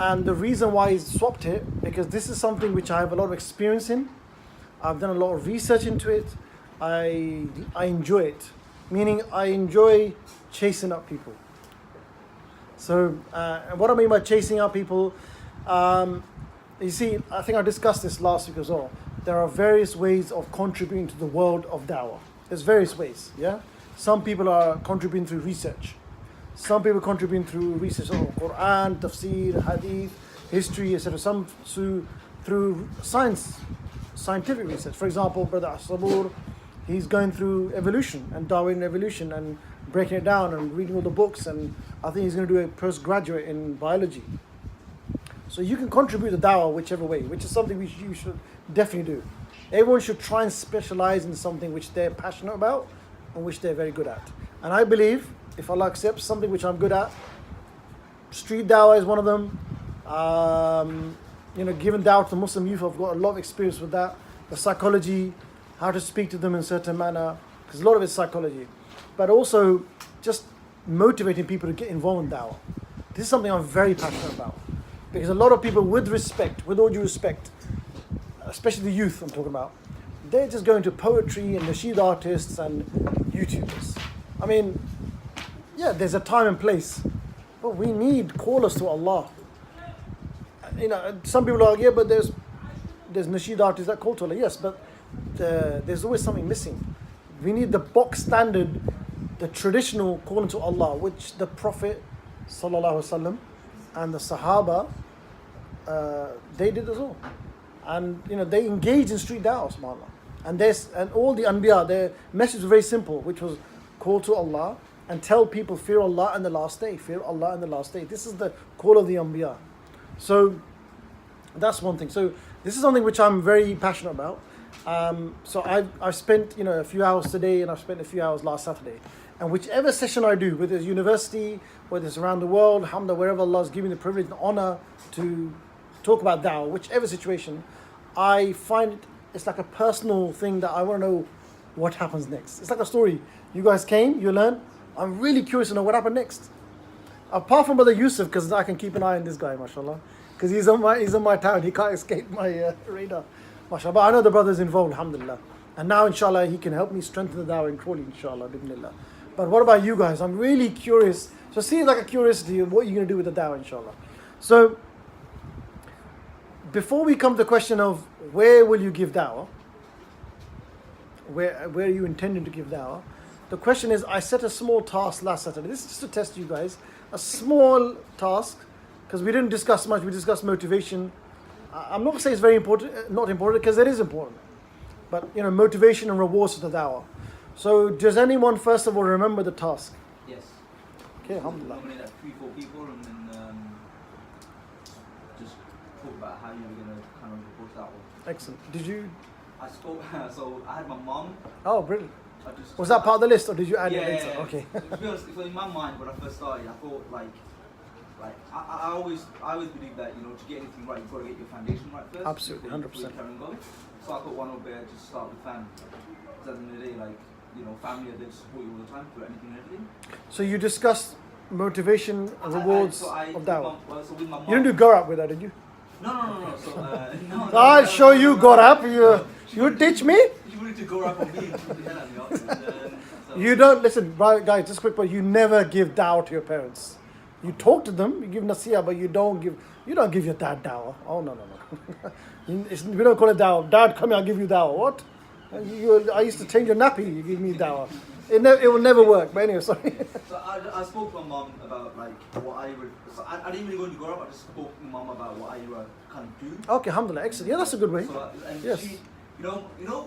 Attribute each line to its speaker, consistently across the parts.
Speaker 1: And the reason why he's swapped it, because this is something which I have a lot of experience in. I've done a lot of research into it. I enjoy it. Meaning I enjoy chasing up people. So what I mean by chasing up people, you see, I think I discussed this last week as well. There are various ways of contributing to the world of dawah. There's various ways, yeah? Some people are contributing through research. Some people contributing through research on Quran, tafsir, hadith, history, etc. Some through scientific research. For example, Brother Sabur, he's going through evolution and Darwin evolution and breaking it down and reading all the books, and I think he's going to do a postgraduate in biology. So you can contribute to dawah whichever way, which is something you should definitely do. Everyone should try and specialize in something which they're passionate about and which they're very good at. And I believe, if Allah accepts something which I'm good at, street dawah is one of them. Giving dawah to the Muslim youth, I've got a lot of experience with that. The psychology, how to speak to them in a certain manner, because a lot of it's psychology. But also just motivating people to get involved in dawah. This is something I'm very passionate about. Because a lot of people, with respect, with all due respect, especially the youth I'm talking about, they're just going to poetry and nasheed artists and YouTubers. I mean, yeah, there's a time and place, but we need callers to Allah. Some people are like, yeah, but there's nasheed artists that call to Allah. Yes, but there's always something missing. We need the box standard, the traditional calling to Allah, which the Prophet ﷺ and the Sahaba, they did as well. And they engaged in street dawah, subhanAllah. And all the Anbiya, their message was very simple, which was call to Allah and tell people fear Allah and the last day. Fear Allah and the last day. This is the call of the Anbiya. So that's one thing. So this is something which I'm very passionate about. So I've spent a few hours today, and I've spent a few hours last Saturday. And whichever session I do, whether it's university, whether it's around the world, alhamdulillah, wherever Allah has given me the privilege and honor to talk about dawah, whichever situation, I find it's like a personal thing that I want to know what happens next. It's like a story. You guys came, you learned. I'm really curious to know what happened next. Apart from Brother Yusuf, because I can keep an eye on this guy, mashallah. Because he's on my town. He can't escape my radar, mashallah. But I know the brother's involved, alhamdulillah. And now, inshallah, he can help me strengthen the dawah in Crawley, inshallah, bismillah. But what about you guys? I'm really curious. So it seems like a curiosity of what you're going to do with the dawah, inshallah. So before we come to the question of where will you give dawah, where are you intending to give dawah, the question is, I set a small task last Saturday. This is just to test you guys. A small task, because we didn't discuss much. We discussed motivation. I'm not going to say it's very important, not important, because it is important. But, motivation and rewards for the dawah. So does anyone, first of all, remember the task?
Speaker 2: Yes.
Speaker 1: Okay, alhamdulillah.
Speaker 2: Nominate like 3-4 people and then just talk about how you were going to kind of approach that one.
Speaker 1: Excellent. Did you?
Speaker 2: I spoke, so I had my mom.
Speaker 1: Oh, brilliant. Was that part of the list, or did you add it later?
Speaker 2: Yeah.
Speaker 1: Okay.
Speaker 2: To be honest, in my mind, when I first started, I thought I always believe that to get anything right, you've got to get your foundation right first.
Speaker 1: Absolutely, 100%.
Speaker 2: So I thought one over there, just start with family. Because at the end of the day, family are there to support you all the time for anything and everything.
Speaker 1: So you discussed motivation and rewards of dawah.
Speaker 2: So with my mom,
Speaker 1: You didn't do Gorab with that, did you?
Speaker 2: No. So no.
Speaker 1: I'll show you Gorab. You teach me?
Speaker 2: You wanted to go up on me.
Speaker 1: You don't listen, right, guys. Just quick point. You never give dawah to your parents. You talk to them. You give nasiyah, but you don't give your dad dawah. Oh no. We don't call it dawah. Dad, come here. I'll give you dawah. What? I used to change your nappy. You give me dawah. It will never work. But anyway, sorry.
Speaker 2: So I spoke to my mom about what I would. So I didn't really go into Gorab. I just spoke to my mom about what iERA can do.
Speaker 1: Okay, alhamdulillah, excellent. Yeah, that's a good way.
Speaker 2: So, and
Speaker 1: yes.
Speaker 2: she,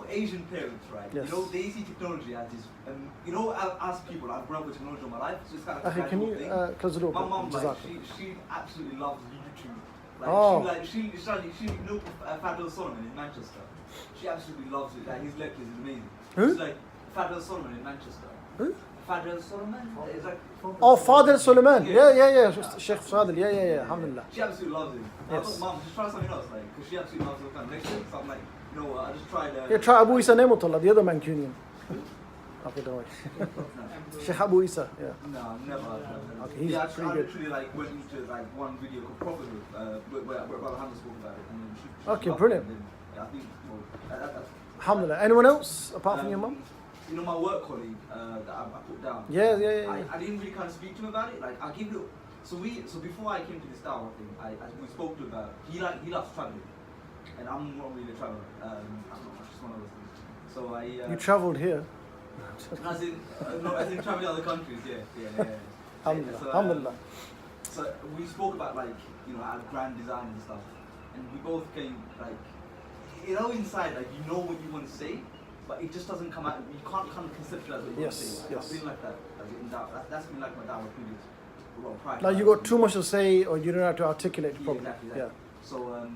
Speaker 2: Asian parents, right?
Speaker 1: Yes.
Speaker 2: They see technology as this. I've asked people. I've grown up with technology all my life. So it's kind of
Speaker 1: Okay, can you close the door?
Speaker 2: My mom, she absolutely loves YouTube. She Fadil Solomon in Manchester. She absolutely loves it. His lectures is amazing.
Speaker 1: Who?
Speaker 2: It's like Fadil Solomon in Manchester.
Speaker 1: Who?
Speaker 2: Fadil Solomon? It's like
Speaker 1: Fadil Solomon. Yeah. Sheikh Fadil. Yeah. Alhamdulillah.
Speaker 2: She absolutely loves it.
Speaker 1: Yes.
Speaker 2: I thought, Mom, just try something else, because she absolutely loves those kind of lectures. So I'm like, I just tried.
Speaker 1: Yeah, try Abu Isa Nematullah, the other Mancunian. Okay, don't worry. Sheikh Abu Isa, yeah.
Speaker 2: No, never.
Speaker 1: Okay, he's
Speaker 2: I
Speaker 1: pretty good.
Speaker 2: literally went into one video called Prophet where Brother Hamza spoke about it. And then she
Speaker 1: Okay,
Speaker 2: loved
Speaker 1: brilliant.
Speaker 2: it. And then, yeah, I think, well, that's
Speaker 1: Alhamdulillah. Anyone else apart from your mum?
Speaker 2: You know, my work colleague that I put down.
Speaker 1: Yeah.
Speaker 2: I didn't really kind of speak to him about it. Like, I give it. So before I came to this Dawah thing, we spoke to him about. He loves traveling, and I'm not really a traveler. I'm just one of those things. So
Speaker 1: You travelled here.
Speaker 2: as in traveling other countries. Yeah.
Speaker 1: Alhamdulillah.
Speaker 2: So we spoke about like our grand design and stuff, and we both came like inside like what you want to say, but it just doesn't come out. You can't kind of conceptualize what you want to say. Like, I've been like that. In Dawah. That's been like my Dawah previous.
Speaker 1: Like you got too much to say, or you don't have to articulate it properly.
Speaker 2: Exactly. Yeah. So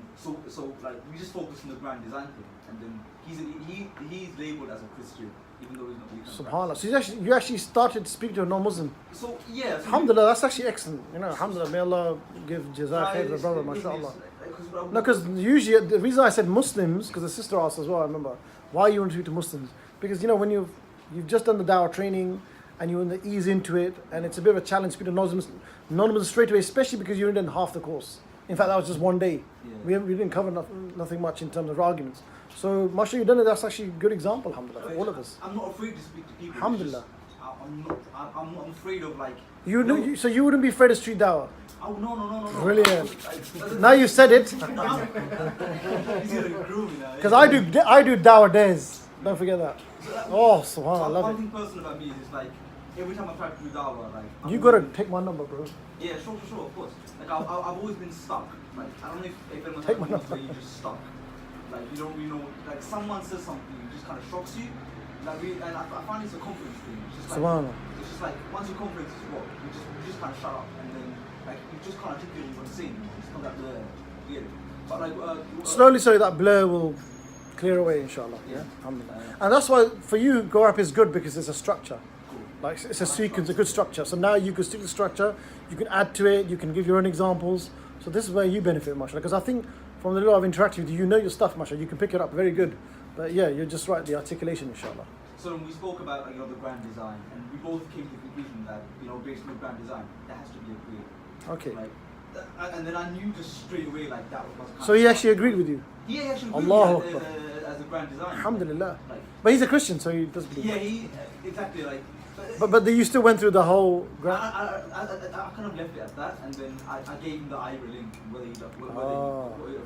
Speaker 2: like we just focus on the grand design thing, and then he's labelled as a Christian, even though he's not.
Speaker 1: Subhanallah. So you actually started speaking to a non-Muslim.
Speaker 2: So yeah. So
Speaker 1: Alhamdulillah, that's actually excellent. Alhamdulillah, may Allah give jazak khair to the brother, mashallah. No, because usually the reason I said Muslims, because the sister asked as well. I remember why you want to speak to Muslims, because when you've just done the Dawah training. And you want to ease into it, and it's a bit of a challenge to speak to non-Muslims straight away, especially because you only done half the course. In fact, that was just one day. Yeah. We didn't cover nothing much in terms of arguments. So, mashallah, you've done it. That's actually a good example, alhamdulillah, for all of us.
Speaker 2: I'm not afraid to speak to people.
Speaker 1: Alhamdulillah.
Speaker 2: I'm not afraid of like.
Speaker 1: So you wouldn't be afraid of street dawah?
Speaker 2: Oh no.
Speaker 1: Brilliant. Now you said it. Because I do dawah days. Don't forget that. Subhanallah, I love it.
Speaker 2: One thing personal about me is like every time I try to do dawah, like
Speaker 1: you gotta take my number, bro.
Speaker 2: Yeah, sure, of course. Like I've always been stuck. Like I don't know if anyone's
Speaker 1: take my
Speaker 2: number where you're just stuck. Like you don't really know. Like someone says something, it just kind of shocks you. Like and I find it's a confidence thing. It's just like it's just like once your confidence is what, you just kind of shut up, and then like you just kind of take what you're saying. It's not that blur. Yeah. But like
Speaker 1: slowly, so that blur will clear away, inshallah. Yeah. And that's why for you, Go Up is good because it's a structure. Like it's a sequence, a good structure. So now you can stick to the structure, you can add to it, you can give your own examples. So this is where you benefit, mashallah. Because I think from the little I've interacted with you, you know your stuff, mashallah. You can pick it up very good. But yeah, you're just right, the articulation, inshallah.
Speaker 2: So we spoke about the grand design, and we both came to the conclusion that based on the grand design, there has to be a creator.
Speaker 1: Okay.
Speaker 2: Like, and then I knew just straight away like that was.
Speaker 1: So he actually agreed with you.
Speaker 2: He actually agreed with me as a grand design.
Speaker 1: Alhamdulillah. But he's a Christian, so he does believe.
Speaker 2: Yeah, exactly. Like.
Speaker 1: But you still went through the whole.
Speaker 2: I kind of left it at that, and then I gave him the iERA link whether he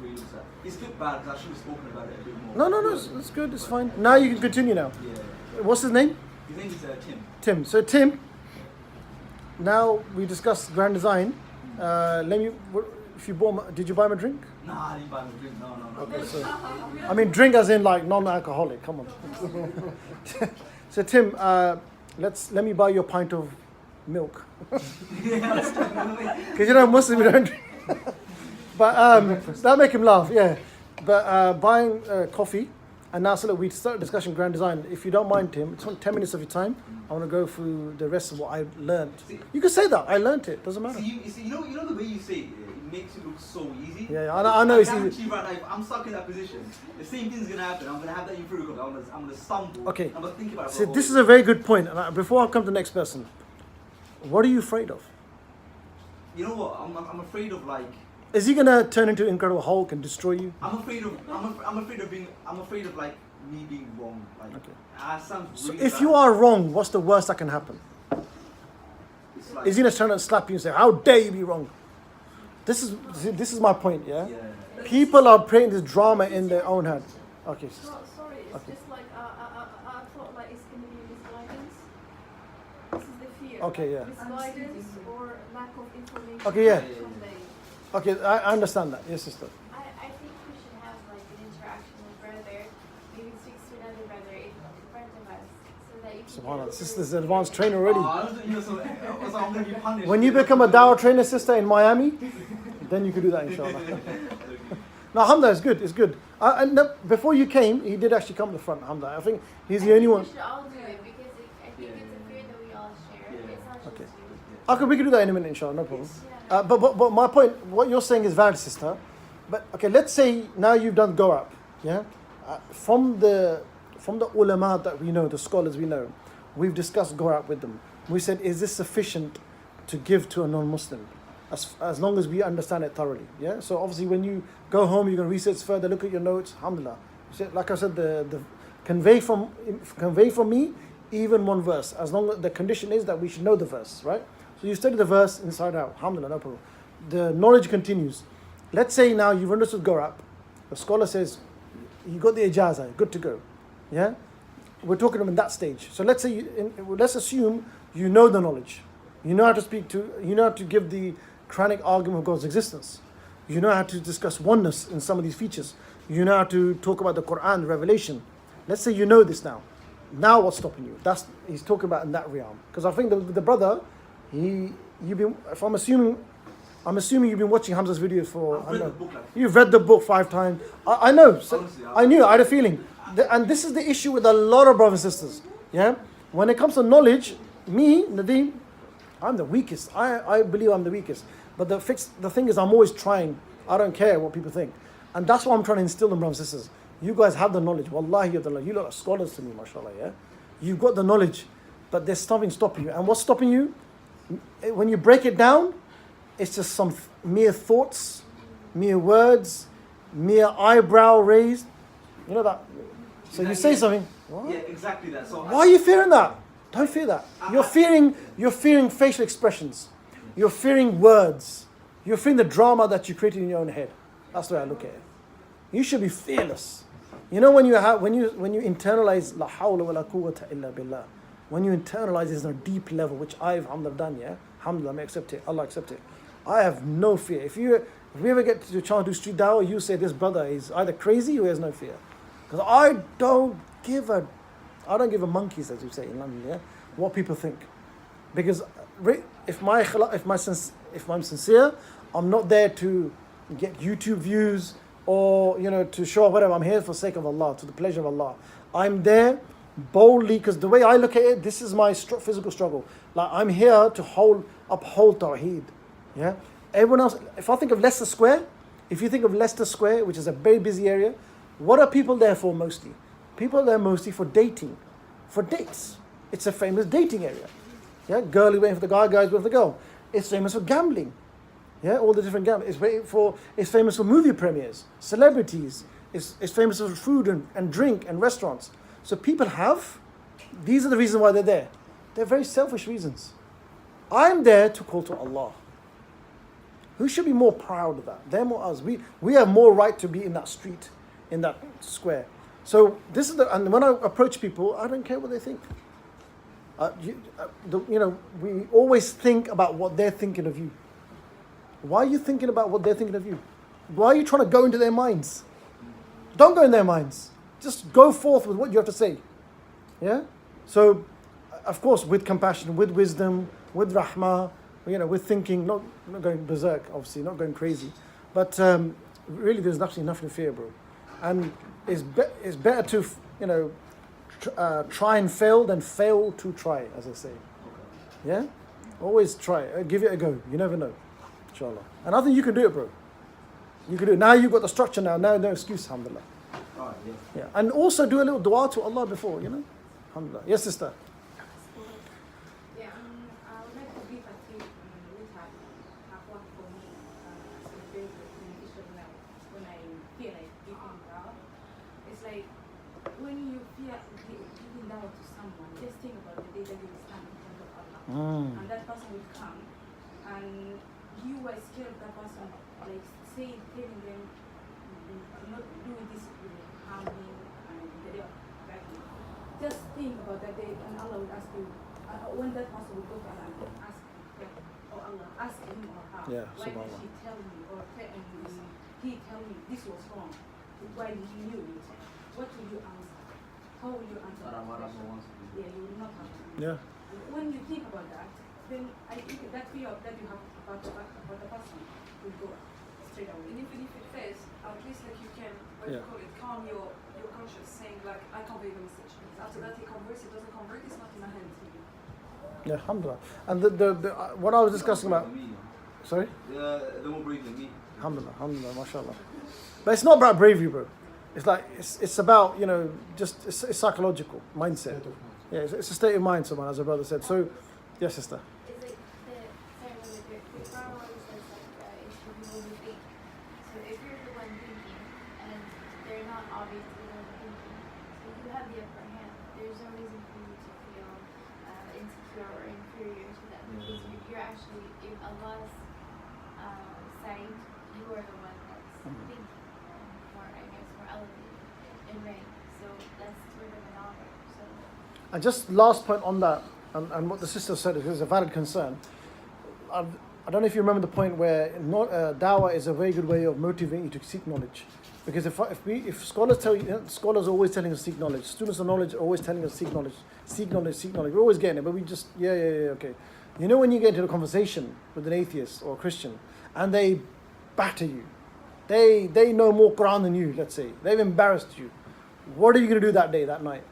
Speaker 2: looks at. It's a bit bad because I should have spoken about it a bit more.
Speaker 1: No, it's good. It's fine. Now you can continue now.
Speaker 2: Yeah.
Speaker 1: What's his name?
Speaker 2: His name is Tim.
Speaker 1: Tim. So Tim. Now we discussed grand design. If you did you buy him a drink?
Speaker 2: Nah, I didn't buy him a drink. No.
Speaker 1: Okay, so I mean drink as in like non-alcoholic. Come on. So Tim, let me buy you a pint of milk. Because Muslim you don't drink. But that'll make him laugh, yeah. But buying coffee, and now so look, we start discussing grand design. If you don't mind, Tim, it's 10 minutes of your time. I want to go through the rest of what I learned. You can say that I learned it. Doesn't matter.
Speaker 2: You know the way you say it, it makes it look so easy.
Speaker 1: Yeah, I know it's
Speaker 2: easy. Right now, if I'm stuck in that position, the same thing's gonna happen. I'm gonna have that improvement. I'm gonna stumble.
Speaker 1: Okay.
Speaker 2: I'm gonna think about it.
Speaker 1: So this is a very good point. And before I come to the next person, what are you afraid of?
Speaker 2: You know what? I'm afraid of like.
Speaker 1: Is he gonna turn into Incredible Hulk and destroy you?
Speaker 2: I'm afraid of like me being wrong. Like, sounds
Speaker 1: so
Speaker 2: really
Speaker 1: if
Speaker 2: bad.
Speaker 1: you are wrong, what's the worst that can happen? Like, is he gonna turn and slap you and say, "How dare you be wrong"? This is my point. Yeah. People are playing this drama in their own head. Okay.
Speaker 3: Sorry, it's just like I thought like it's gonna be misguidance. This is the fear.
Speaker 1: Okay, yeah.
Speaker 3: Misguidance or lack of information.
Speaker 1: Okay, yeah.
Speaker 3: From the
Speaker 1: Okay, I understand that. Yes, sister.
Speaker 4: I think we should have like an interaction with brother, maybe speak to another brother in front of us, so that you can.
Speaker 1: SubhanAllah, sister's an advanced trainer already.
Speaker 2: So I'm gonna be punished.
Speaker 1: When you become a Dawah trainer, sister, in Miami, then you could do that, inshallah. No, alhamdulillah, it's good. It's good. And before you came, he did actually come to the front, alhamdulillah. I think he's the only one.
Speaker 4: We should all do it because I think it's a fear that we all share. It's not just
Speaker 1: Okay.
Speaker 4: you.
Speaker 1: Okay, we can do that in a minute, inshallah, no problem. But my point, what you're saying is valid, sister. But okay, let's say now you've done Go Up, yeah. From the ulama that we know, the scholars we know, we've discussed Go Up with them. We said, is this sufficient to give to a non-Muslim? as long as we understand it thoroughly. Yeah. So obviously, when you go home, you're going to research further, look at your notes. Alhamdulillah. Like I said, the convey from me even one verse, as long as the condition is that we should know the verse, right? So you study the verse inside out. Alhamdulillah, no problem. The knowledge continues. Let's say now you've understood Gorab. The scholar says you got the ijazah, good to go. Yeah. We're talking about that stage. So let's say let's assume you know the knowledge. You know how to speak to. You know how to give the Quranic argument of God's existence. You know how to discuss oneness in some of these features. You know how to talk about the Quran, the revelation. Let's say you know this now. Now what's stopping you? He's talking about in that realm. Because I think the brother, I'm assuming you've been watching Hamza's videos for.
Speaker 2: I've read the book,
Speaker 1: You've read the book 5 times. I know. So
Speaker 2: Honestly,
Speaker 1: I knew. I had a feeling. And this is the issue with a lot of brothers and sisters. Yeah. When it comes to knowledge, me, Nadeem, I'm the weakest. I believe I'm the weakest. But the thing is, I'm always trying. I don't care what people think. And that's what I'm trying to instill in brothers and sisters. You guys have the knowledge. Wallahi, you lot are scholars to me, mashallah, yeah? You've got the knowledge, but there's something stopping you. And what's stopping you? When you break it down, it's just some mere thoughts, mere words, mere eyebrow raised. You know that? So you say something. What?
Speaker 2: Yeah, exactly that. So
Speaker 1: Why are you fearing that? Don't fear that. You're fearing facial expressions. You're fearing words. You're fearing the drama that you created in your own head. That's the way I look at it. You should be fearless. You know when you internalize la hawla wa la quwwata illa billah, when you internalize this on a deep level, which I've alhamdulillah done, yeah, alhamdulillah, may accept it, Allah accept it. I have no fear. If we ever get to chance to do street dawah, you say this brother is either crazy or he has no fear, because I don't give a monkey's, as you say in London, yeah, what people think, because if I'm sincere, I'm not there to get YouTube views or to show whatever. I'm here for the sake of Allah, to the pleasure of Allah. I'm there boldly because the way I look at it, this is my physical struggle. Like I'm here to uphold Tawheed. Yeah. Everyone else. If I think of Leicester Square, if you think of Leicester Square, which is a very busy area, what are people there for mostly? People are there mostly for dating, for dates. It's a famous dating area. Yeah. Girl is waiting for the guy, guy's waiting for the girl. It's famous for gambling. Yeah, all the different gambling. It's famous for movie premieres, celebrities. It's famous for food and drink and restaurants. So people these are the reasons why they're there. They're very selfish reasons. I'm there to call to Allah. Who should be more proud of that? Them or us? We have more right to be in that street, in that square. So and when I approach people, I don't care what they think. We always think about what they're thinking of you. Why are you thinking about what they're thinking of you? Why are you trying to go into their minds? Don't go in their minds. Just go forth with what you have to say. Yeah? So, of course, with compassion, with wisdom, with rahmah, with thinking, not going berserk, obviously, not going crazy. But really, there's nothing to fear, bro. And it's better to, try and fail than fail to try, as I say. Yeah? Always try. Give it a go. You never know. Inshallah. And I think you can do it, bro. You can do it. Now you've got the structure now. No excuse, alhamdulillah.
Speaker 2: Oh, yeah.
Speaker 1: Yeah. And also do a little dua to Allah before, Alhamdulillah. Yes, sister.
Speaker 4: Yeah, I would like to give a tip which have worked for me as a very beneficial when I feel like giving down. It's like when you feel giving down to someone, just think about the day that you will stand in front of Allah. And that person will come and you were scared of that person, like telling them not do this, harming and the day of backing. Just think about that day and Allah will ask you, when that person will go to Allah and ask him, oh Allah, ask him or her,
Speaker 1: Yeah,
Speaker 4: why did she tell me or he tell me this was wrong? Why did he knew it? What will you answer? How will you answer that question? Yeah, you will not have an answer.
Speaker 1: Yeah.
Speaker 4: And when you think about that, then I think that fear that you have about the person will go straight away.
Speaker 3: And even if it fails, at least like you can, calm your conscience, saying like, I convey the message. After that he converts, it doesn't convert, it's not in my hands.
Speaker 1: Yeah, alhamdulillah. And the what I was discussing about. Sorry?
Speaker 2: They're more brave than me.
Speaker 1: Alhamdulillah, mashallah. But it's not about bravery, bro. It's like it's about just it's psychological mindset. Yeah, it's a state of mind. Someone, as a brother said. So, yes, sister.
Speaker 4: Is it the ceremony the Quran says
Speaker 5: not obvious to the thinking. So you have the upper hand. There's no reason for you to feel insecure or inferior to them because you're actually, in Allah's sight, you are the one that's thinking more, I guess, more elevated in rank. So that's sort of an honor. So.
Speaker 1: And just last point on that, and what the sister said is a valid concern. I don't know if you remember the point where dawah is a very good way of motivating you to seek knowledge. Because if scholars tell you, scholars are always telling us to seek knowledge. Students of knowledge are always telling us to seek knowledge, seek knowledge, seek knowledge. We're always getting it, but we just, okay. You know when you get into a conversation with an atheist or a Christian and they batter you, they know more Quran than you, let's say. They've embarrassed you. What are you going to do that day, that night?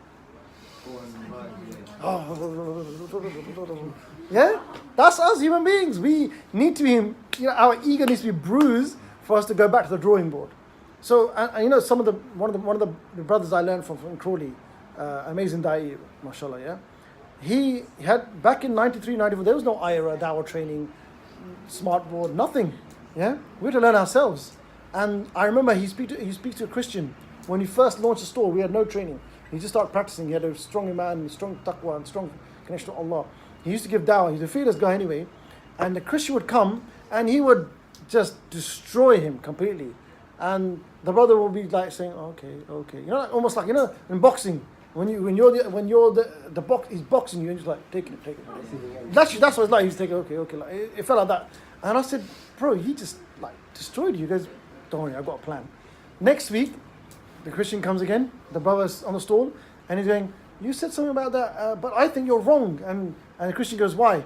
Speaker 1: Yeah, that's us human beings. We need to be, our ego needs to be bruised for us to go back to the drawing board. So, and one of the brothers I learned from Crawley, amazing da'i, mashallah, yeah. He had, back in 93, 94, there was no iERA, Dawah Training, smartboard, nothing, yeah. We had to learn ourselves. And I remember he speaks to a Christian. When he first launched a store, we had no training. He just started practicing. He had a strong iman, strong taqwa, and strong connection to Allah. He used to give dawah. He's a fearless guy anyway. And the Christian would come and he would just destroy him completely. And the brother would be like saying, okay. Almost like, in boxing, when you're the box, he's boxing you and he's like, take it. That's what it's like. He's taking, okay. Like, it felt like that. And I said, bro, he just like destroyed you. He goes, don't worry, I've got a plan. Next week, the Christian comes again, the brother's on the stall, and he's going, you said something about that, but I think you're wrong. And the Christian goes, why?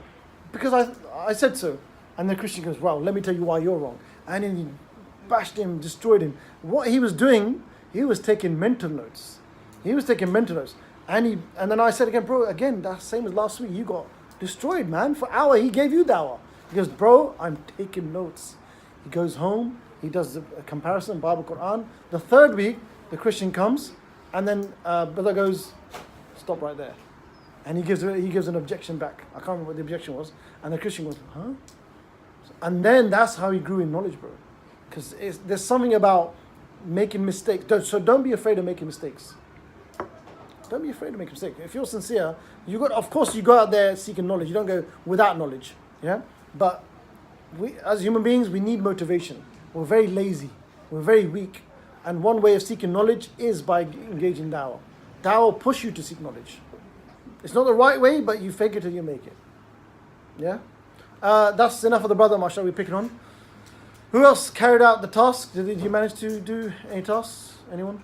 Speaker 1: Because I said so. And the Christian goes, well, let me tell you why you're wrong. And then he bashed him, destroyed him. What he was doing, he was taking mental notes. And then I said again, bro, again, that's the same as last week. You got destroyed, man. For an hour, he gave you dawah. He goes, bro, I'm taking notes. He goes home, he does a comparison, Bible, Quran. The third week, the Christian comes, and then brother goes, stop right there. And he gives an objection back. I can't remember what the objection was. And the Christian goes, huh? And then that's how he grew in knowledge, bro. Because there's something about making mistakes. So don't be afraid of making mistakes. Don't be afraid to make a mistake. If you're sincere, of course you go out there seeking knowledge. You don't go without knowledge. Yeah? But we, as human beings, we need motivation. We're very lazy. We're very weak. And one way of seeking knowledge is by engaging dawah. Dawah will push you to seek knowledge. It's not the right way, but you fake it till you make it. Yeah? That's enough of the brother, mashallah, we're picking on. Who else carried out the task? Did you manage to do any tasks? Anyone?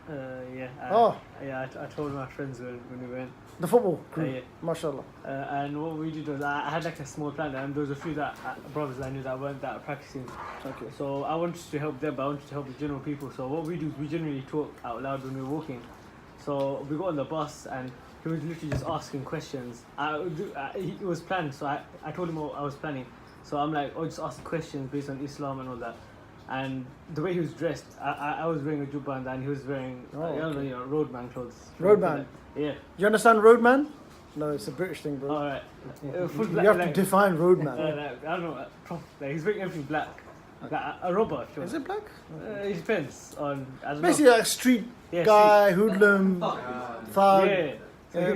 Speaker 6: I told my friends when we went.
Speaker 1: The football crew?
Speaker 6: Yeah.
Speaker 1: Mashallah.
Speaker 6: And what we did was I had like a small plan, and there was a few brothers I knew that weren't that practicing.
Speaker 1: Okay.
Speaker 6: So I wanted to help them, but I wanted to help the general people. So what we do is we generally talk out loud when we're walking. So we got on the bus and he was literally just asking questions. It was planned, so I told him what I was planning. So I'm like, just ask questions based on Islam and all that. And the way he was dressed, I was wearing a jubba and he was wearing roadman clothes.
Speaker 1: Roadman?
Speaker 6: Yeah.
Speaker 1: You understand roadman? No, it's a British thing, bro.
Speaker 6: Alright.
Speaker 1: You have to define roadman.
Speaker 6: I don't know. He's wearing everything black. Like a robber. Sure.
Speaker 1: Is it black?
Speaker 6: It depends on. I don't
Speaker 1: Basically,
Speaker 6: know.
Speaker 1: like a street guy, hoodlum, thug,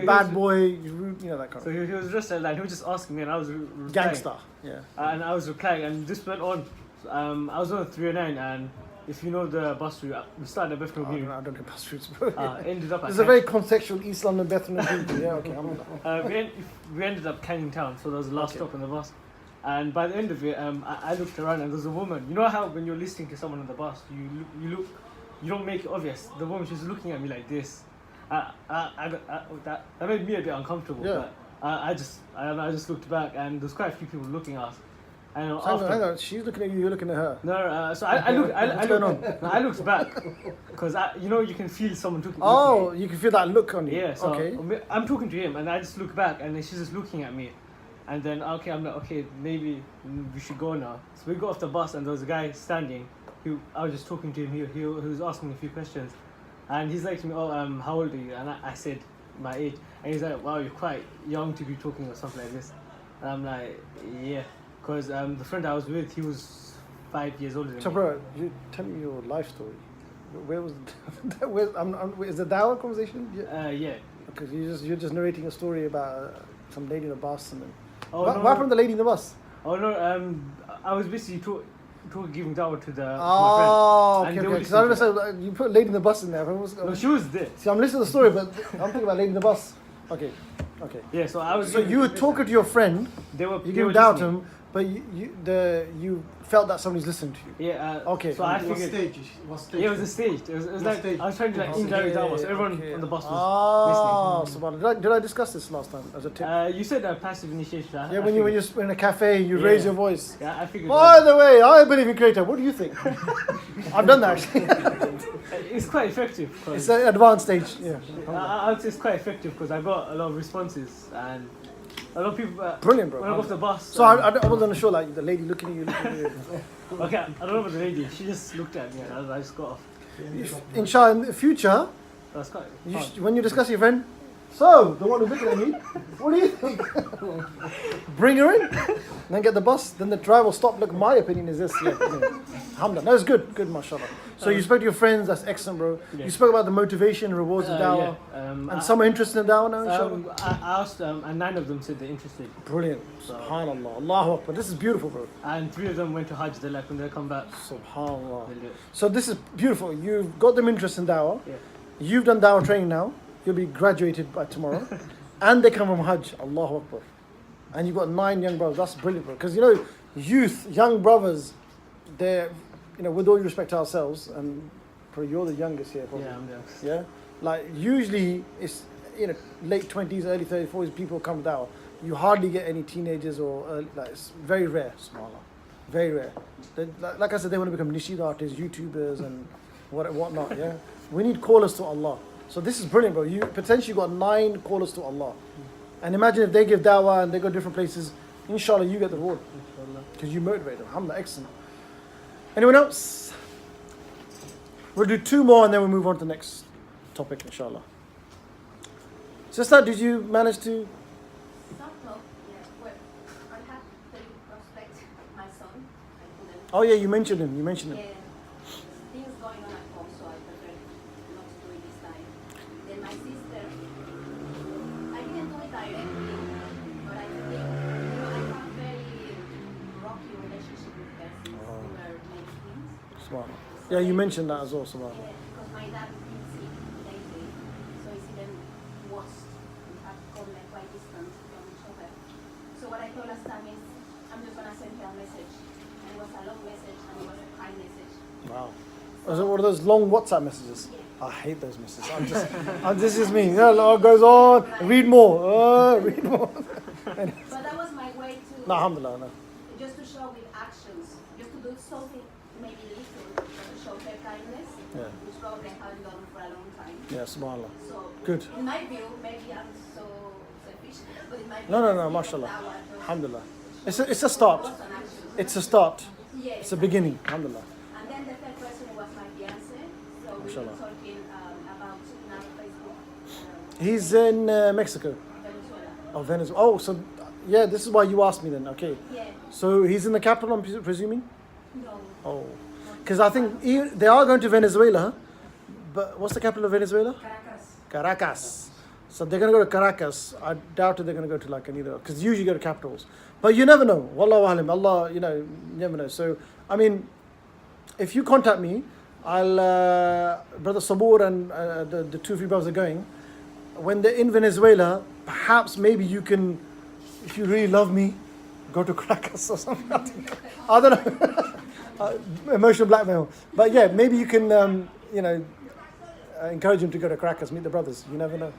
Speaker 1: bad boy, that kind of.
Speaker 6: So he was dressed like that. He was just asking me, and I was replying.
Speaker 1: Gangster. Yeah.
Speaker 6: And I was replying, and this went on. I was on 309, and if you know the bus route, we started at Bethnal Green.
Speaker 1: I don't know bus routes, bro.
Speaker 6: Ended up.
Speaker 1: It's a very contextual East London Bethnal Green. Yeah, okay, I'm on that.
Speaker 6: We ended up Canning Town, so that was the last stop on the bus. And by the end of it, I looked around and there was a woman. You know how when you're listening to someone on the bus, you don't make it obvious. The woman, she was looking at me like this. That made me a bit uncomfortable.
Speaker 1: Yeah.
Speaker 6: But I just looked back and there's quite a few people looking at us. And
Speaker 1: hang on, she's looking at you, you're looking at her.
Speaker 6: No, so I looked back because you can feel someone looking.
Speaker 1: Oh, you can feel that look on you.
Speaker 6: Yeah. So
Speaker 1: okay.
Speaker 6: I'm talking to him and I just look back and then she's just looking at me. And then, I'm like, okay, maybe we should go now. So we got off the bus and there was a guy standing. I was just talking to him. He was asking me a few questions. And he's like to me, how old are you? And I said my age. And he's like, wow, you're quite young to be talking or something like this. And I'm like, yeah. Because the friend I was with, he was 5 years older than me.
Speaker 1: So bro, you tell me your life story. where was where, is the Dawah conversation?
Speaker 6: Yeah.
Speaker 1: Because you're just narrating a story about some lady in a bus and then.
Speaker 6: Oh,
Speaker 1: what
Speaker 6: no,
Speaker 1: happened to the lady in the bus?
Speaker 6: Oh no, I was basically giving dawah to
Speaker 1: Oh,
Speaker 6: my friend.
Speaker 1: okay,
Speaker 6: And they
Speaker 1: okay.
Speaker 6: were
Speaker 1: Because I
Speaker 6: listening to
Speaker 1: understand you put lady in the bus in there.
Speaker 6: No, she was there.
Speaker 1: See, I'm listening to the story, but I'm thinking about lady in the bus. Okay.
Speaker 6: Yeah, so I was.
Speaker 1: So you were talking to your friend.
Speaker 6: They were.
Speaker 1: You
Speaker 6: they were
Speaker 1: gave doubt
Speaker 6: listening.
Speaker 1: him, but you felt that somebody's listening to you.
Speaker 6: Yeah.
Speaker 1: Okay.
Speaker 6: So I
Speaker 7: What
Speaker 6: figured.
Speaker 7: stage? What stage?
Speaker 6: Yeah, it was a stage. It was
Speaker 7: What
Speaker 6: like
Speaker 7: stage?
Speaker 6: I was trying to like
Speaker 7: Okay.
Speaker 6: indirect dawah, so everyone
Speaker 1: Okay.
Speaker 6: on the bus was
Speaker 1: Ah, subhanallah. Did I discuss this last time as a tip?
Speaker 6: listening. You said passive initiation.
Speaker 1: Yeah, when you're in a cafe, you
Speaker 6: Yeah.
Speaker 1: raise your voice.
Speaker 6: Yeah, I figured.
Speaker 1: By the way, I believe in Creator. What do you think? I've done that actually.
Speaker 6: It's quite effective. 'Cause
Speaker 1: It's an advanced stage. Yeah.
Speaker 6: I would say it's quite effective because I got a lot of responses and a lot of people.
Speaker 1: Brilliant, bro.
Speaker 6: When I got off the bus.
Speaker 1: So I wasn't sure, like the lady looking at you.
Speaker 6: Okay, I don't know about the lady. She just looked at me and I just got off.
Speaker 1: Inshallah, in the future,
Speaker 6: That's quite.
Speaker 1: you
Speaker 6: fun.
Speaker 1: when you discuss your friend, so the one who's looking at me, what do you think? Bring her in, then get the bus. Then the driver will stop. Look, my opinion is this. Yeah, alhamdulillah. No, it's good, mashallah. So you spoke to your friends. That's excellent, bro.
Speaker 6: Yeah.
Speaker 1: You spoke about the motivation, rewards of dawah, and some are interested in dawah now. Inshallah.
Speaker 6: I asked and 9 of them said they're interested,
Speaker 1: Brilliant. Subhanallah. Allahu Akbar. This is beautiful, bro.
Speaker 6: and 3 of them went to Hajj. They're like when they come back,
Speaker 1: Subhanallah.
Speaker 6: they'll do it.
Speaker 1: So this is beautiful. You've got them interested in dawah.
Speaker 6: Yeah.
Speaker 1: You've done dawah training now. You'll be graduated by tomorrow. And they come from Hajj. Allahu Akbar. And you've got 9 young brothers. That's brilliant, bro. Because, youth, young brothers, they're, with all due respect to ourselves, and probably you're the youngest here, probably.
Speaker 6: Yeah, I'm there.
Speaker 1: Yeah? Like, usually it's, late 20s, early 30s, 40s, people come to dawah. You hardly get any teenagers or early, it's very rare, subhanAllah. Very rare. Like I said, they want to become Nishid artists, YouTubers, and whatnot, yeah? We need callers to Allah. So this is brilliant, bro. You potentially got 9 callers to Allah. And imagine if they give dawah and they go different places, inshallah, you get the reward. Because you motivate them. Alhamdulillah, excellent. Anyone else? We'll do 2 more and then we'll move on to the next topic, inshallah. Sister, did you manage to?
Speaker 5: Some talk, yeah. Well, I have to prospect my son. I couldn't.
Speaker 1: Oh yeah, you mentioned him.
Speaker 5: Yeah. Things going on at home, so I prefer not to do it this time. Then my sister, I didn't do it directly, but I think, I have a very rocky relationship with her since we were many things.
Speaker 1: Subhanallah. Yeah, you mentioned that as well, subhanallah.
Speaker 5: Yeah, because my dad is sick lately, so it's even worse. We have become like quite distant from each other. So what I thought last time is, I'm just gonna send her a message. And it was a long message and it was a kind message.
Speaker 1: Wow. Was it one of those long WhatsApp messages? I hate those messages. This is me. Yeah, it goes on. Read more. Read more.
Speaker 5: But that was my way to,
Speaker 1: No, alhamdulillah, no.
Speaker 5: just to show with actions, just to do something maybe little, to show her kindness,
Speaker 1: Yeah.
Speaker 5: which probably I haven't done for a long time.
Speaker 1: Yeah, subhanallah.
Speaker 5: So
Speaker 1: Good.
Speaker 5: in my view, maybe I'm so selfish, but in my view,
Speaker 1: No, mashallah. Alhamdulillah. It's a start. It's a start.
Speaker 5: Yeah.
Speaker 1: It's a beginning. Alhamdulillah.
Speaker 5: And then the third person was my fiance. So we were
Speaker 1: Mashallah.
Speaker 5: talking about now Facebook,
Speaker 1: He's in Mexico.
Speaker 5: Venezuela.
Speaker 1: Oh, Venezuela. Oh, so yeah, this is why you asked me then. Okay.
Speaker 5: Yeah.
Speaker 1: So he's in the capital, I'm presuming?
Speaker 5: No.
Speaker 1: Oh. Because I think they are going to Venezuela, but what's the capital of Venezuela?
Speaker 3: Caracas.
Speaker 1: Caracas. So they're going to go to Caracas. I doubt they're going to go to like another, because usually go to capitals. But you never know. Wallahu alim. Allah, you never know. So, I mean, if you contact me, I'll, Brother Sabur and the 2 of you brothers are going. When they're in Venezuela, perhaps maybe you can, if you really love me, go to Caracas or something. I don't know. Emotional blackmail. But yeah, maybe you can, encourage him to go to Caracas, meet the brothers. You never know.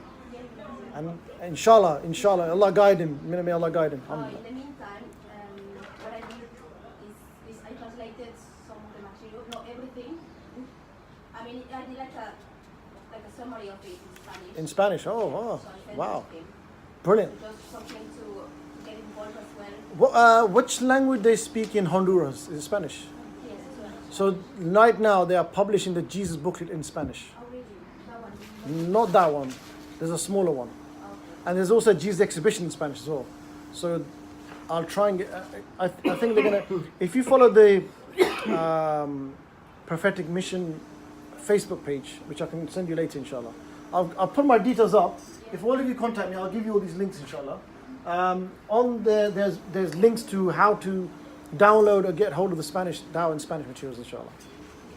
Speaker 1: And inshallah, Allah guide him. May Allah guide him.
Speaker 5: In the meantime, what I did is I translated some of the material, not everything. I mean, I did like a summary of it in Spanish.
Speaker 1: In Spanish. Oh,
Speaker 5: So I sent
Speaker 1: wow.
Speaker 5: it to him.
Speaker 1: Brilliant.
Speaker 5: Just something to get involved as well.
Speaker 1: Which language they speak in Honduras? Is it Spanish?
Speaker 5: Yes, as well.
Speaker 1: So right now they are publishing the Jesus booklet in Spanish.
Speaker 5: Oh, really? That one?
Speaker 1: Not that one. There's a smaller one.
Speaker 5: Okay.
Speaker 1: And there's also a Jesus exhibition in Spanish as well. So I'll try and get. I think they're gonna. If you follow the prophetic mission Facebook page, which I can send you later, inshallah. I'll put my details up. If all of you contact me, I'll give you all these links, inshallah. On there, there's links to how to download or get hold of the Spanish Dawah and Spanish materials, inshallah.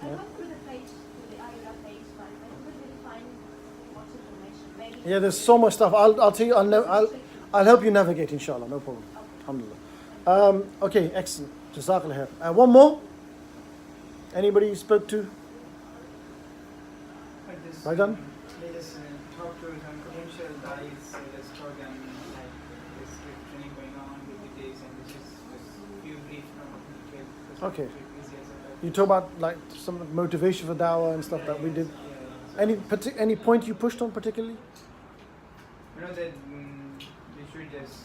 Speaker 5: I went through the page, through the iERA page, but I couldn't really find much information. Maybe
Speaker 1: Yeah, there's so much stuff. I'll tell you. I'll help you navigate, inshallah. No problem. Alhamdulillah. Okay, excellent. Jazakallah khair. One more. Anybody you spoke to? Right done?
Speaker 7: Let us talk to some potential guys. Let's talk and like this training going on with the days and just few brief from
Speaker 1: Okay. You talk about like some motivation for dawah and stuff that we did. Any point you pushed on particularly?
Speaker 7: You know that we should just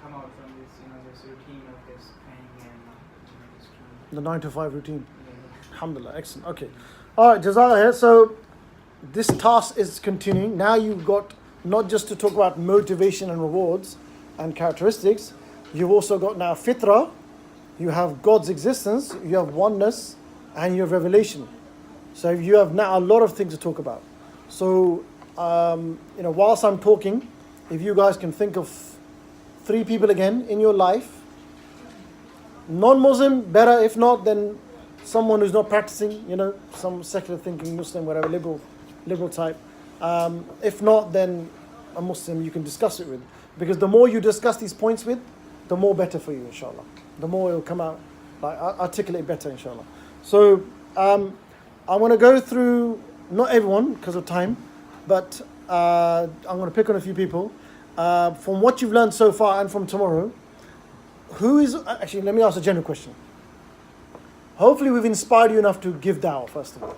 Speaker 7: come out from this, this routine of this training and just
Speaker 1: The 9 to 5 routine.
Speaker 7: yeah.
Speaker 1: Alhamdulillah, excellent. Okay. All right, Jazakallah. So this task is continuing. Now you've got not just to talk about motivation and rewards and characteristics, you've also got now fitra, you have God's existence, you have oneness, and you have revelation. So you have now a lot of things to talk about. So, whilst I'm talking, if you guys can think of 3 people again in your life, non-Muslim, better. If not, then someone who's not practicing, some secular thinking Muslim, whatever, liberal type. If not, then a Muslim you can discuss it with. Because the more you discuss these points with, the more better for you, inshallah. The more it will come out, articulate better, inshallah. So, I want to go through, not everyone because of time, but I'm going to pick on a few people. From what you've learned so far and from tomorrow, actually, let me ask a general question. Hopefully we've inspired you enough to give dawah, first of all.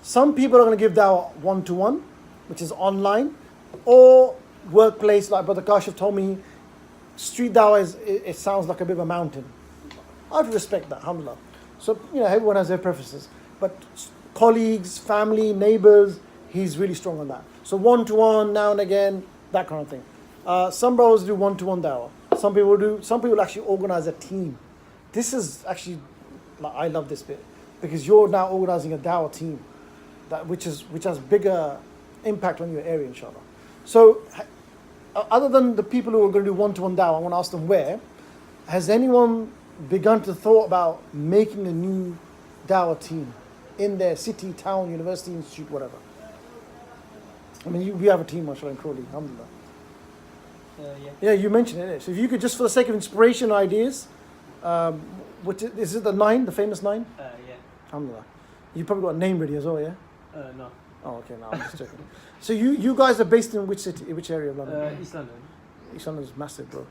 Speaker 1: Some people are going to give dawah one-to-one, which is online, or workplace, like Brother Kashif told me, street dawah it sounds like a bit of a mountain. I have to respect that, alhamdulillah. So, everyone has their preferences. But colleagues, family, neighbors, he's really strong on that. So one-to-one, now and again, that kind of thing. Some brothers do one-to-one dawah. Some people actually organize a team. This is actually, I love this bit, because you're now organizing a dawah team, which has bigger impact on your area, inshallah. So, other than the people who are going to do one-to-one dawah, I want to ask them where, has anyone begun to thought about making a new dawah team in their city, town, university, institute, whatever? I mean, we have a team, mashallah, in Crawley, alhamdulillah. Yeah, you mentioned it. So if you could, just for the sake of inspiration, ideas, is it the 9, the famous 9?
Speaker 6: Yeah.
Speaker 1: Alhamdulillah. You probably got a name ready as well, yeah?
Speaker 6: No.
Speaker 1: Oh, okay, no, I'm just joking. So you guys are based in which city, which area of London?
Speaker 6: East London.
Speaker 1: East London is massive, bro.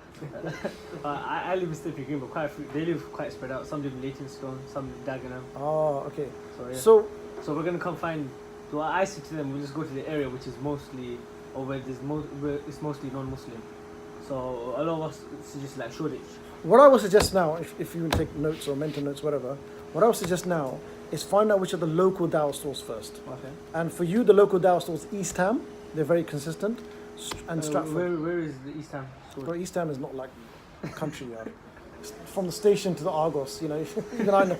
Speaker 6: I live in Stephen Green, but they live quite spread out. Some live in Leytonstone, some in Dagenham.
Speaker 1: Oh, okay.
Speaker 6: So yeah.
Speaker 1: So
Speaker 6: we're gonna come find. So I say to them, we'll just go to the area which is mostly where it's mostly non-Muslim. So a lot of us suggest like Shoreditch.
Speaker 1: what I would suggest now, if you will take notes or mental notes, whatever, what I would suggest now is find out which are the local dawah stores first.
Speaker 6: Okay.
Speaker 1: And for you, the local dawah stores, East Ham, they're very consistent, and Stratford.
Speaker 6: Where is the East Ham store?
Speaker 1: Well, East Ham is not like country yard. From the station to the Argos, even I know.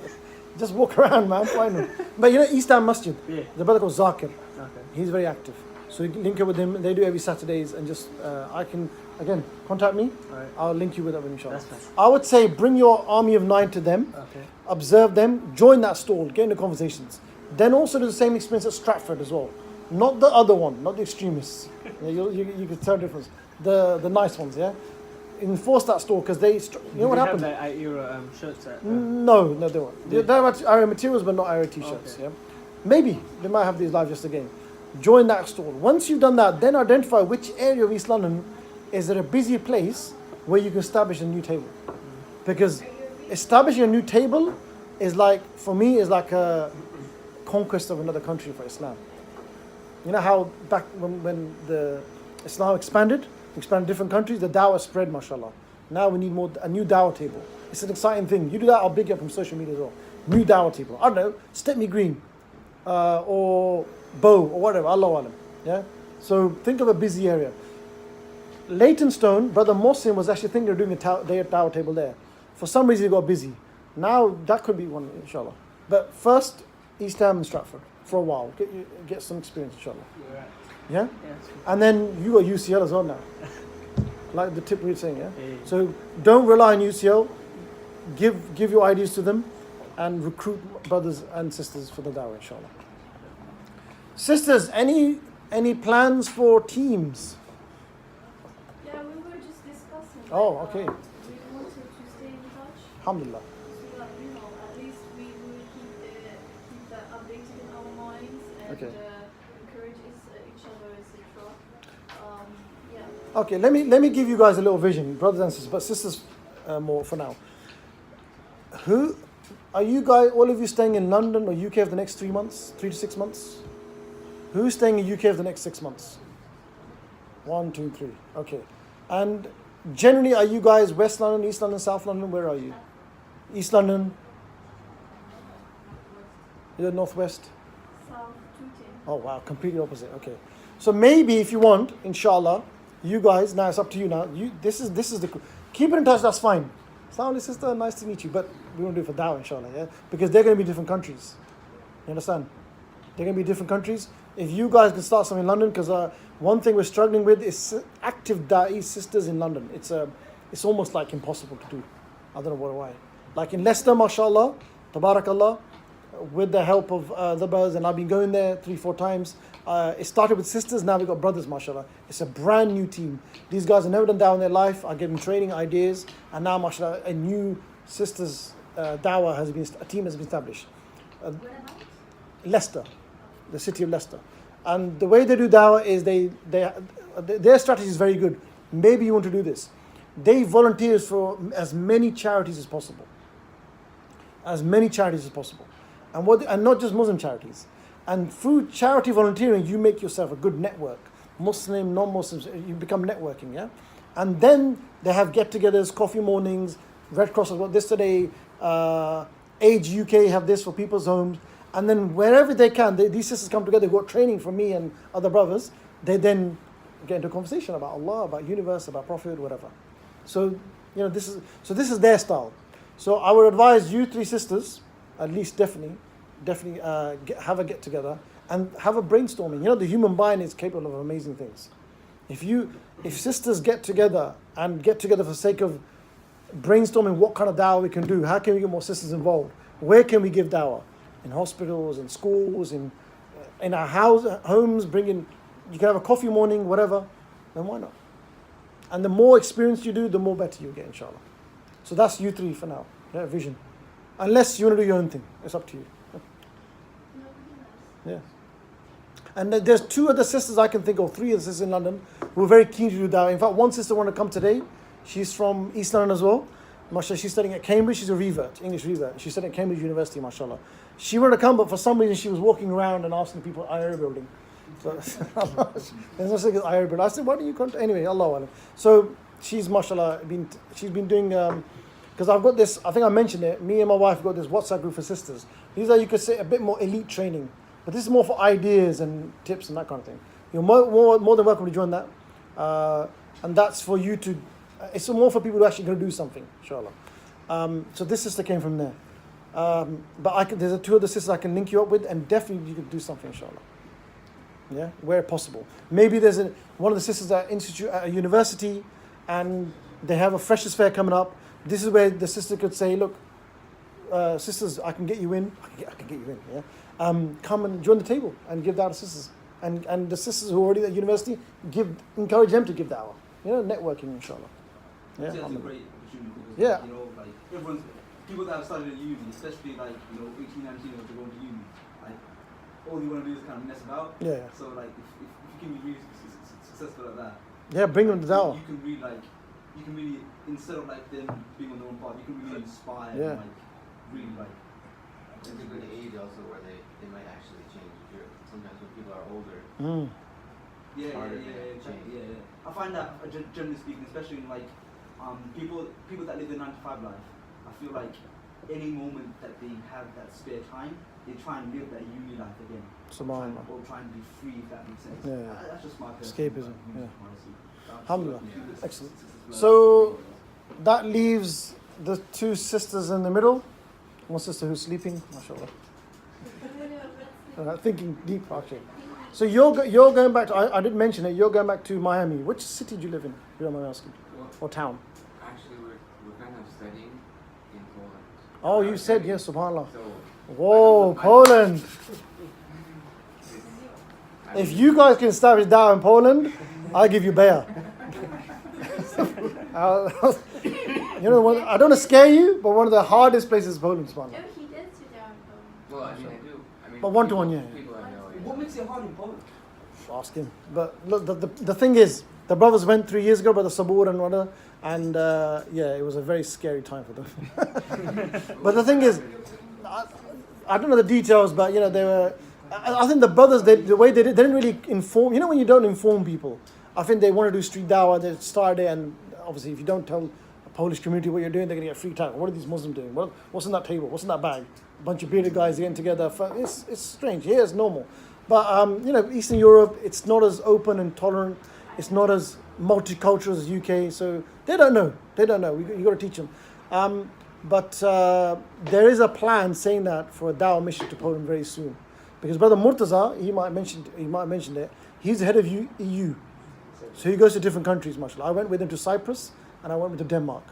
Speaker 1: Just walk around, man, find them. But East Ham Masjid,
Speaker 6: Yeah.
Speaker 1: the brother called Zakir,
Speaker 6: Okay.
Speaker 1: he's very active. So you can link up with him. They do every Saturdays, and just I can again contact me.
Speaker 6: Alright.
Speaker 1: I'll link you with them, inshallah.
Speaker 6: That's fine.
Speaker 1: I would say bring your army of 9 to them,
Speaker 6: Okay.
Speaker 1: observe them, join that stall, get into conversations. Then also do the same experience at Stratford as well. Not the other one, not the extremists. You can tell the difference. The nice ones, yeah. Enforce that stall because they. What happened?
Speaker 6: Have like iERA shirts at.
Speaker 1: No, they won't. They have iERA materials, but not iERA t-shirts.
Speaker 6: Okay.
Speaker 1: Yeah, maybe they might have these live just again. Join that stall. Once you've done that, then identify which area of East London is at a busy place where you can establish a new table. Because establishing a new table is like, for me, is like a conquest of another country for Islam. You know how back when the Islam expanded different countries, the dawah spread, mashallah. Now we need a new dawah table. It's an exciting thing. You do that, I'll big you up on social media as well. New dawah table. I don't know, Stepney Green, or Bow, or whatever, Allah Alam. Yeah? So think of a busy area. Leytonstone, Brother Mohsin was actually thinking of doing a dawah table there. For some reason he got busy. Now that could be one, inshallah. But first, East Ham and Stratford. for a while. Get some experience, inshallah.
Speaker 7: You're right.
Speaker 1: Yeah?
Speaker 7: Yeah, it's true.
Speaker 1: And then you got UCL as well now. Like the tip we were saying, yeah?
Speaker 6: Yeah.
Speaker 1: So don't rely on UCL. Give your ideas to them and recruit brothers and sisters for the dawah, inshallah. Sisters, any plans for teams?
Speaker 5: Yeah, we were just discussing.
Speaker 1: Oh, okay.
Speaker 5: We wanted to stay in touch.
Speaker 1: Alhamdulillah.
Speaker 5: So that, at least we will keep that updated in our minds and
Speaker 1: Okay.
Speaker 5: encourage each other, etc. Yeah.
Speaker 1: Okay, let me give you guys a little vision, brothers and sisters, but sisters more for now. Who are you guys? All of you staying in London or UK for the next 3 months, 3 to 6 months? Who's staying in UK for the next 6 months? 1, 2, 3. Okay, and generally, are you guys West London, East London, South London? Where are you? East London. You're Northwest.
Speaker 5: South Tooting.
Speaker 1: Oh wow, completely opposite. Okay, so maybe if you want, inshallah, you guys. Now it's up to you. Now this is the keep it in touch. That's fine. Assalamu alaikum, sister. Nice to meet you. But we want to do it for dawah, inshallah. Yeah, because they're going to be different countries. You understand? They're going to be different countries. If you guys can start something in London, because one thing we're struggling with is active da'i sisters in London. It's almost like impossible to do. I don't know why. Like in Leicester, mashallah, tabarakallah, with the help of the brothers, and I've been going there 3-4 times. It started with sisters, now we've got brothers, mashallah. It's a brand new team. These guys have never done dawah in their life. I give them training, ideas, and now, mashallah, a new sisters dawah a team has been established. Leicester, the city of Leicester. And the way they do dawah is their strategy is very good. Maybe you want to do this. They volunteer for as many charities as possible. As many charities as possible. And not just Muslim charities. And through charity volunteering, you make yourself a good network. Muslim, non-Muslims, you become networking, yeah? And then they have get-togethers, coffee mornings, Red Cross has got this today, Age UK have this for people's homes. And then wherever they can, these sisters come together, got training from me and other brothers, they then get into a conversation about Allah, about universe, about Prophet, whatever. So, this is their style. So I would advise you 3 sisters, at least definitely have a get together and have a brainstorming. The human mind is capable of amazing things. If sisters get together for the sake of brainstorming what kind of dawah we can do, how can we get more sisters involved? Where can we give dawah? In hospitals, in schools, in our homes, you can have a coffee morning, whatever, then why not? And the more experience you do, the more better you get, inshallah. So that's you 3 for now, vision. Unless you want to do your own thing, it's up to you. Yeah. And there's 2 other sisters I can think of, 3 other sisters in London who are very keen to do dawah. In fact, one sister wanted to come today. She's from East London as well. MashaAllah, she's studying at Cambridge. She's a revert, English revert. She's studying at Cambridge University, mashallah. She wanted to come, but for some reason she was walking around and asking people at iERA building. So, there's no such as iERA building. I said, why don't you come? Anyway, Allahu Alam. So she's, mashallah, she's been doing, because I've got this, I think I mentioned it, me and my wife got this WhatsApp group for sisters. These are, you could say, a bit more elite training. But this is more for ideas and tips and that kind of thing. You're more than welcome to join that. And that's for you to, it's more for people who are actually going to do something, inshallah. So this sister came from there. But there's 2 other sisters I can link you up with, and definitely you could do something, inshallah. Yeah, where possible. Maybe there's one of the sisters at a university, and they have a freshers fair coming up. This is where the sister could say, look, sisters, I can get you in. I can get you in, yeah. Come and join the table and give dawah to sisters. And the sisters who are already at university, encourage them to give dawah. Networking, inshallah. Yeah,
Speaker 2: that's a great opportunity because,
Speaker 1: yeah.
Speaker 2: Everyone's, people that have started at uni, especially 18, 19 to go to uni, all you want to do is kind of mess about.
Speaker 1: Yeah.
Speaker 2: So if you can be really successful at that,
Speaker 1: yeah, bring them to dawah.
Speaker 2: You can really instead of them being on their own path, you can really inspire.
Speaker 1: Yeah.
Speaker 2: And, really
Speaker 8: It's a good age also where they might actually change. Sometimes when people are older,
Speaker 2: Yeah. I find that generally speaking, especially in people that live the 9-to-5 life, I feel like any moment that they have that spare time, they try and live that uni life again.
Speaker 1: Subhanallah.
Speaker 2: Or try and be free, if that makes sense.
Speaker 1: Yeah.
Speaker 2: That's just my
Speaker 1: Escapism, yeah.
Speaker 2: policy.
Speaker 1: Alhamdulillah. Excellent. So that leaves the 2 sisters in the middle. One sister who's sleeping, mashallah. Thinking deep, actually. So you're going back to, I didn't mention it, you're going back to Miami. Which city do you live in, if you don't mind me asking? Or town?
Speaker 9: Actually, we're kind of studying in Poland.
Speaker 1: Oh, you said yes, subhanAllah.
Speaker 9: So,
Speaker 1: Whoa, Poland. If you guys can establish dawah in Poland, I'll give you bayah. You know, I don't want to scare you, but one of the hardest places is Poland, subhanAllah.
Speaker 5: Oh, he does do that.
Speaker 9: well, I mean, I do. I mean,
Speaker 1: But one-to-one, yeah.
Speaker 9: People I know.
Speaker 2: What makes it hard in Poland?
Speaker 1: Ask him. But look, the thing is, the brothers went 3 years ago, Brother Sabur and whatever, and yeah, it was a very scary time for them. But the thing is, I don't know the details, but you know, they were. I think the brothers, the way they didn't really inform. You know, when you don't inform people, I think they want to do street dawah. They started, and obviously, if you don't tell a Polish community what you're doing, they're gonna get free time. What are these Muslims doing? What's in that table? What's in that bag? A bunch of bearded guys getting together. It's strange. Here it's normal. But you know, Eastern Europe, it's not as open and tolerant. It's not as multicultural as UK. So they don't know. They don't know. You got to teach them. But there is a plan saying that for a dawah mission to Poland very soon, because Brother Murtaza, he might have mentioned it. He's the head of EU, so he goes to different countries. Mashallah. I went with him to Cyprus and I went with him to Denmark.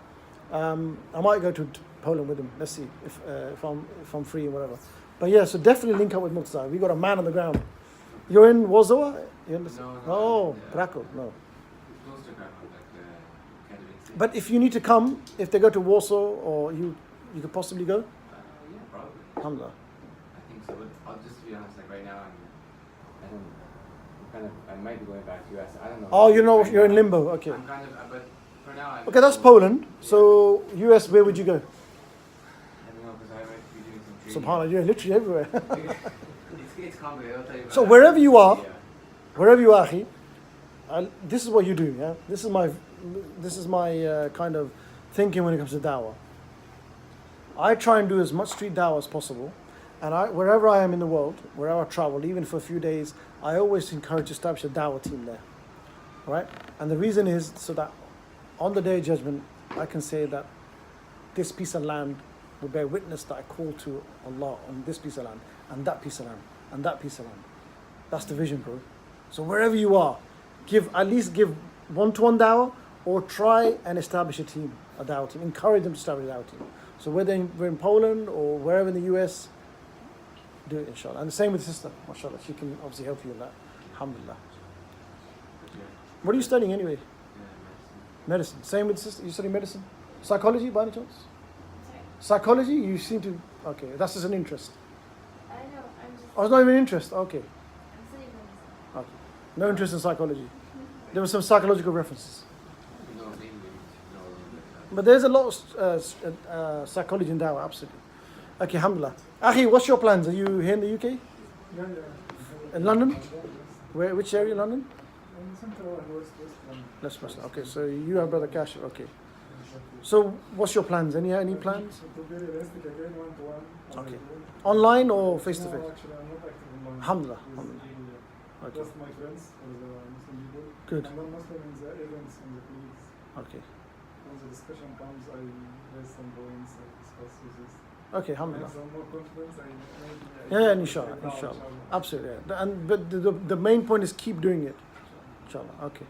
Speaker 1: I might go to Poland with him. Let's see if I'm free and whatever. But yeah, so definitely link up with Murtaza. We got a man on the ground. You're in Warsaw? You understand?
Speaker 9: No,
Speaker 1: Oh,
Speaker 9: yeah.
Speaker 1: Krakow. No.
Speaker 9: Close to Krakow, like Katowice.
Speaker 1: But if you need to come, if they go to Warsaw, or you could possibly go.
Speaker 9: Yeah, probably.
Speaker 1: Alhamdulillah.
Speaker 9: I think so. But I'll just be honest. Like right now, I might be going back to US. I don't know.
Speaker 1: Oh, you know,
Speaker 9: Right
Speaker 1: you're in
Speaker 9: now,
Speaker 1: limbo. Okay.
Speaker 9: I'm kind of, but for now, I'm.
Speaker 1: Okay, that's Poland. So US, where would you go?
Speaker 9: I don't know because I might be doing some training.
Speaker 1: Subhanallah, you're literally everywhere.
Speaker 9: It's complicated. I'll tell you.
Speaker 1: So
Speaker 9: about
Speaker 1: wherever you are,
Speaker 9: Yeah.
Speaker 1: wherever you are, akhi, this is what you do. Yeah, this is my kind of thinking when it comes to dawah. I try and do as much street dawah as possible, and wherever I am in the world, wherever I travel, even for a few days, I always encourage to establish a dawah team there. Right, and the reason is so that on the day of judgment, I can say that this piece of land will bear witness that I call to Allah on this piece of land, and that piece of land, and that piece of land. That's the vision, bro. So wherever you are, at least give one-to-one dawah, or try and establish a team, a dawah team. Encourage them to establish a dawah team. So whether we're in Poland or wherever in the US, do it, inshallah. And the same with sister, mashallah. She can obviously help you in that. Alhamdulillah. What are you studying anyway? Medicine. Same with sister. You study medicine? Psychology by any chance?
Speaker 5: Sorry.
Speaker 1: Psychology? You seem to. Okay, that's just an interest.
Speaker 5: I know, I'm just.
Speaker 1: Oh, it's not even an interest. Okay.
Speaker 5: I'm studying medicine.
Speaker 1: Okay. No interest in psychology. There were some psychological references.
Speaker 9: No, maybe know a little bit.
Speaker 1: But there's a lot of psychology in dawah, absolutely. Okay, alhamdulillah. Akhi, what's your plans? Are you here in the UK?
Speaker 10: Yeah, yeah.
Speaker 1: In London? Which area in London?
Speaker 10: In Central and West London.
Speaker 1: Let's West. Okay, so you have Brother Cash. Okay. So what's your plans? Any plans?
Speaker 10: To be realistic again, one-to-one.
Speaker 1: Okay. Online or face to
Speaker 10: No,
Speaker 1: face?
Speaker 10: actually, I'm not active online.
Speaker 1: Alhamdulillah,
Speaker 10: With
Speaker 1: alhamdulillah.
Speaker 10: people,
Speaker 1: Okay.
Speaker 10: just my friends or the Muslim people.
Speaker 1: Good.
Speaker 10: I'm not Muslim in the events and the colleagues.
Speaker 1: Okay.
Speaker 10: When the discussion comes, I raise some points, I discuss with this.
Speaker 1: Okay,
Speaker 10: I have
Speaker 1: alhamdulillah.
Speaker 10: some more confidence.
Speaker 1: Yeah, inshallah, inshallah. Absolutely. Yeah. But the main point is keep doing it. Inshallah. Okay.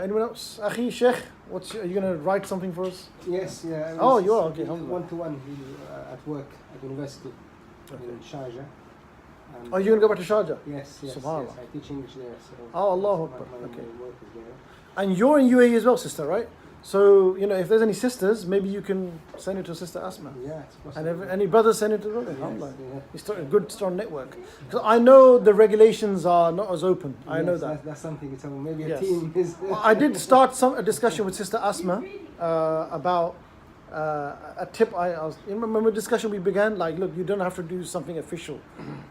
Speaker 1: Anyone else? Akhi, Sheikh, are you going to write something for us?
Speaker 11: Yes, yeah. I
Speaker 1: Oh,
Speaker 11: was
Speaker 1: you are? Okay, alhamdulillah.
Speaker 11: one-to-one at work at university in Sharjah. And
Speaker 1: Oh, you're going to go back to Sharjah?
Speaker 11: Yes, yes, yes.
Speaker 1: Subhanallah.
Speaker 11: I teach English there. So
Speaker 1: Oh, Allahu
Speaker 11: my
Speaker 1: Akbar. Okay.
Speaker 11: work is there.
Speaker 1: And you're in UAE as well, sister, right? So, you know, if there's any sisters, maybe you can send it to Sister Asma.
Speaker 11: Yeah, it's possible.
Speaker 1: And any brothers, send it to brother.
Speaker 11: Yes,
Speaker 1: Alhamdulillah.
Speaker 11: yeah.
Speaker 1: It's a good, strong network. Because I know the regulations are not as open. I know
Speaker 11: Yes,
Speaker 1: that.
Speaker 11: That's something. So maybe a
Speaker 1: Yes.
Speaker 11: team is.
Speaker 1: Well, I did start a discussion with Sister Asma about a tip. You remember the discussion we began? Like, look, you don't have to do something official.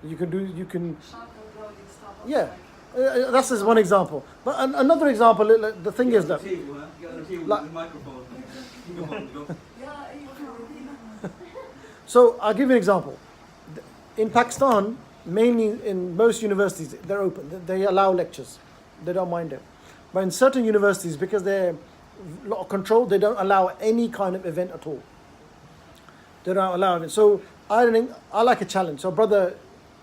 Speaker 1: You can.
Speaker 3: Shout out loud in Starbucks,
Speaker 1: Yeah.
Speaker 3: like,
Speaker 1: That's just one example. But another example, the thing is that.
Speaker 2: Get on the table
Speaker 1: Like-
Speaker 2: with the microphone. Come on, go.
Speaker 3: yeah, you
Speaker 1: So I'll give you an example. In Pakistan, mainly in most universities, they're open. They allow lectures. They don't mind it. But in certain universities, because they're a lot of control, they don't allow any kind of event at all. They don't allow it. So I like a challenge. So brother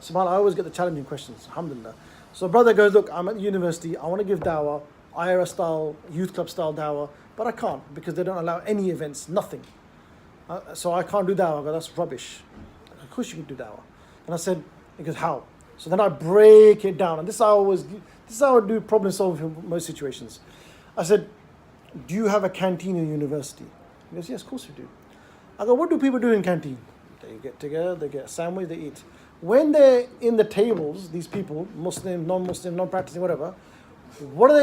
Speaker 1: SubhanAllah, I always get the challenging questions, alhamdulillah. So brother goes, look, I'm at university, I want to give dawah, iERA style, youth club style dawah, but I can't because they don't allow any events, nothing. So I can't do dawah. I go, that's rubbish. Of course you can do dawah. And I said, he goes, how? So then I break it down. And this is how I do problem solving in most situations. I said, do you have a canteen in university? He goes, yes, of course we do. I go, what do people do in canteen? They get together, they get a sandwich, they eat. When they're in the tables, these people, Muslim, non-Muslim, non-practicing, whatever, what are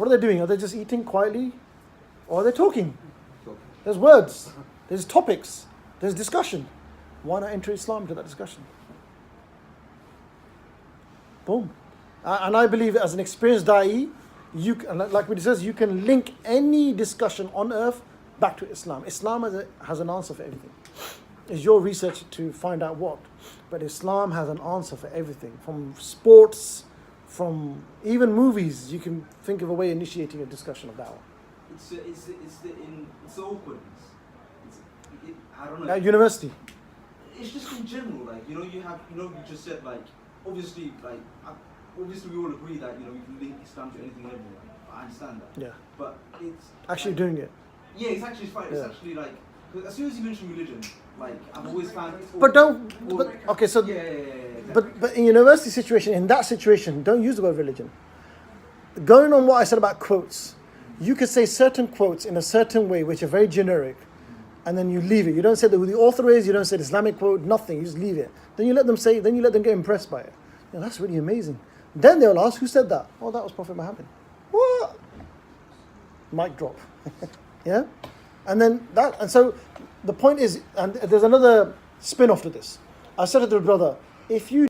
Speaker 1: they doing? Are they just eating quietly? Or are they talking? There's words, there's topics, there's discussion. Why not enter Islam into that discussion? Boom. And I believe as an experienced da'i, like we discussed, you can link any discussion on earth back to Islam. Islam has an answer for everything. It's your research to find out what. But Islam has an answer for everything. From sports, from even movies, you can think of a way initiating a discussion of dawah.
Speaker 2: It's the awkwardness. I don't know.
Speaker 1: At university.
Speaker 2: It's just in general, like, you just said, like, obviously we all agree that, you can link Islam to anything and everything. I understand that.
Speaker 1: Yeah.
Speaker 2: But it's
Speaker 1: Actually
Speaker 2: like,
Speaker 1: doing it.
Speaker 2: Yeah, it's actually fine. It's actually like, 'cause as soon as you mention religion, like, I've always found.
Speaker 1: Okay, so.
Speaker 2: Yeah, exactly.
Speaker 1: But in university situation, in that situation, don't use the word religion. Going on what I said about quotes, you could say certain quotes in a certain way which are very generic, and then you leave it. You don't say who the author is, you don't say the Islamic quote, nothing, you just leave it. Then you let them get impressed by it. That's really amazing. Then they'll ask, who said that? Oh, that was Prophet Muhammad. What? Mic drop. Yeah? And so the point is, and there's another spin off to this. I said to the brother, if you